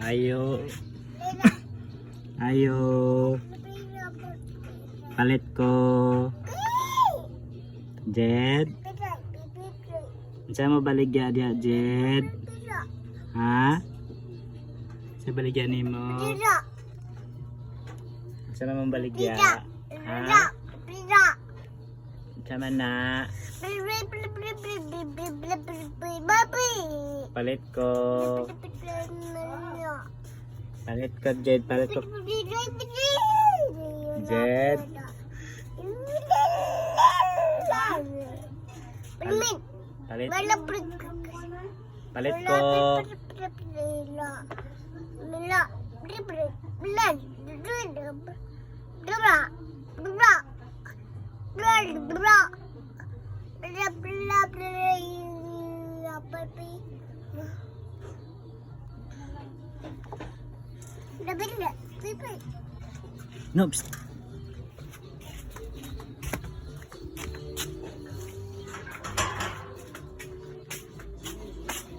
Ayo. Ayo. Palit ko. Jed. Saan mo baligya dia, Jed? Ha? Sa baligya ni mo? Saan mo baligya? Ha? Sama na. Palit ko. Palit ko, Jed. Palit ko. Jed. Palit. Palit ko. No, psst.